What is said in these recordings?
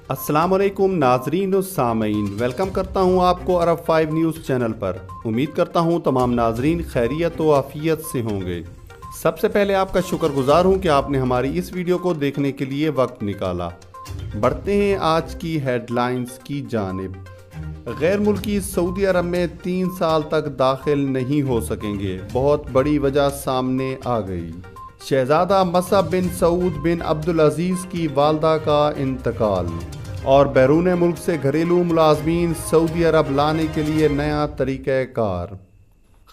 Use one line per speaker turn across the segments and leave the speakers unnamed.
अस्सलाम वालेकुम नाजरीन और सामीन, वेलकम करता हूं आपको अरब 5 न्यूज़ चैनल पर। उम्मीद करता हूं तमाम नाजरीन खैरियत व आफियत से होंगे। सबसे पहले आपका शुक्रगुजार हूं कि आपने हमारी इस वीडियो को देखने के लिए वक्त निकाला। बढ़ते हैं आज की हेडलाइंस की जानिब। गैर मुल्की सऊदी अरब में 3 साल तक दाखिल नहीं हो सकेंगे, बहुत बड़ी वजह सामने आ गई। शहजादा मसअब बिन सऊद बिन अब्दुल अजीज़ की वालदा का इंतकाल और बैरून मुल्क से घरेलू मुलाजमीन सऊदी अरब लाने के लिए नया तरीक़ाकार।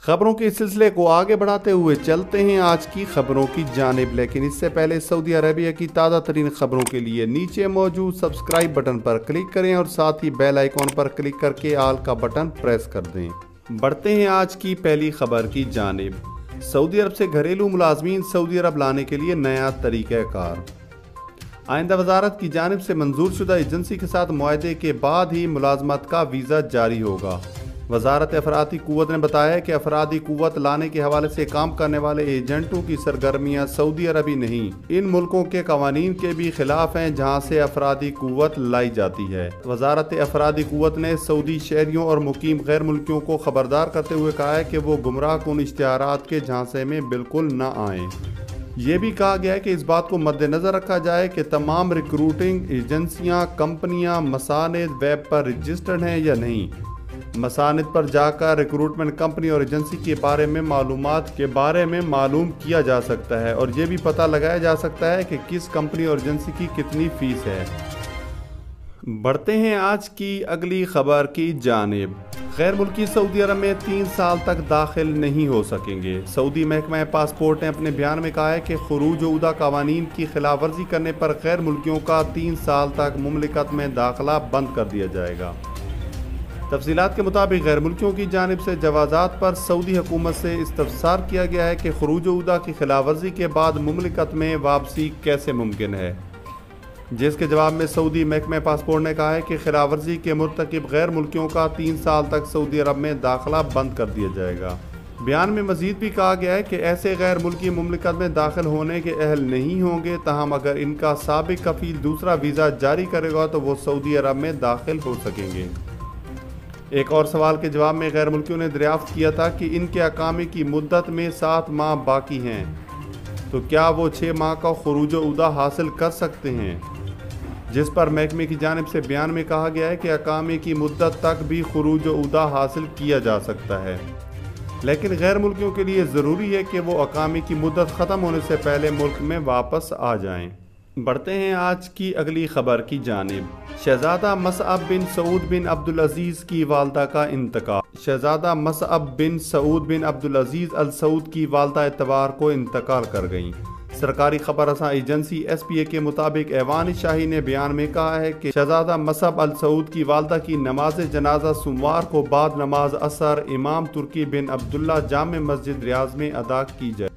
खबरों के सिलसिले को आगे बढ़ाते हुए चलते हैं आज की खबरों की जानिब, लेकिन इससे पहले सऊदी अरबिया की ताज़ा तरीन खबरों के लिए नीचे मौजूद सब्सक्राइब बटन पर क्लिक करें और साथ ही बेल आइकॉन पर क्लिक करके आल का बटन प्रेस कर दें। बढ़ते हैं आज की पहली खबर की जानिब। सऊदी अरब से घरेलू मुलाजमीन सऊदी अरब लाने के लिए नया तरीक़ाकार। आइंदा वजारत की जानिब से मंजूर शुदा एजेंसी के साथ मुआहदे के बाद ही मुलाजमत का वीज़ा जारी होगा। वजारत अफरादी क़ुव्वत ने बताया कि अफरादी क़ुव्वत लाने के हवाले से काम करने वाले एजेंटों की सरगर्मियाँ सऊदी अरबी नहीं, इन मुल्कों के कवानीन के भी खिलाफ हैं जहाँ से अफरादी क़ुव्वत लाई जाती है। वजारत अफरादी क़ुव्वत ने सऊदी शहरियों और मुकीम गैर मुल्कियों को खबरदार करते हुए कहा है कि वो गुमराह कुन इश्तिहारात के झांसे में बिल्कुल न आएँ। ये भी कहा गया है कि इस बात को मद्देनज़र रखा जाए कि तमाम रिक्रूटिंग एजेंसियां, कंपनियां मसानिद वेब पर रजिस्टर्ड हैं या नहीं। मसानिद पर जाकर रिक्रूटमेंट कंपनी और एजेंसी के बारे में मालूम किया जा सकता है और ये भी पता लगाया जा सकता है कि किस कंपनी और एजेंसी की कितनी फ़ीस है। बढ़ते हैं आज की अगली खबर की जानिब। गैर मुल्की सऊदी अरब में 3 साल तक दाखिल नहीं हो सकेंगे। सऊदी महकमा पासपोर्ट ने अपने बयान में कहा है कि खुरूज उदा कवानीन की खिलाफ वर्जी करने पर गैर मुल्कियों का 3 साल तक मुमलिकत में दाखिला बंद कर दिया जाएगा। तफसीलात के मुताबिक गैर मुल्कियों की जानिब से जवाज़ात पर सऊदी हुकूमत से इस्तफसार किया गया है कि खुरूज उदा की खिलाफ वर्जी के बाद मुमलिकत में वापसी कैसे मुमकिन है, जिसके जवाब में सऊदी महकमा पासपोर्ट ने कहा है कि खिलाफ वर्जी के मुर्तकिब गैर मुल्कियों का 3 साल तक सऊदी अरब में दाखिला बंद कर दिया जाएगा। बयान में मजीद भी कहा गया है कि ऐसे गैर मुल्की मुमलिकत में दाखिल होने के अहल नहीं होंगे, ताहम अगर इनका साबिक कफील दूसरा वीज़ा जारी करेगा तो वो सऊदी अरब में दाखिल हो सकेंगे। एक और सवाल के जवाब में गैर मुल्कियों ने दरियाफ्त किया था कि इनके अकामे की मुद्दत में 7 माह बाकी हैं, तो क्या वो 6 माह का खुरूज उदा हासिल कर सकते हैं, जिस पर महकमे की जानिब से बयान में कहा गया है कि अकामे की मुद्दत तक भी खुरूज उदा हासिल किया जा सकता है, लेकिन गैर मुल्कियों के लिए ज़रूरी है कि वो अकामे की मुद्दत ख़त्म होने से पहले मुल्क में वापस आ जाएं। बढ़ते हैं आज की अगली खबर की जानिब। शहजादा मसअब बिन सऊद बिन अब्दुल अजीज़ की वालदा का इंतकाल। शहजादा मसअब बिन सऊद बिन अब्दुल अजीज़ अल सऊद की वालदा इतवार को इंतकाल कर गईं। सरकारी खबर रसां एजेंसी SPA के मुताबिक ऐवान शाही ने बयान में कहा है कि शहजादा मसअब अल सऊद की वालदा की नमाज जनाजा सोमवार को बाद नमाज असर इमाम तुर्की बिन अब्दुल्ला जामे मस्जिद रियाज में अदा की जाए।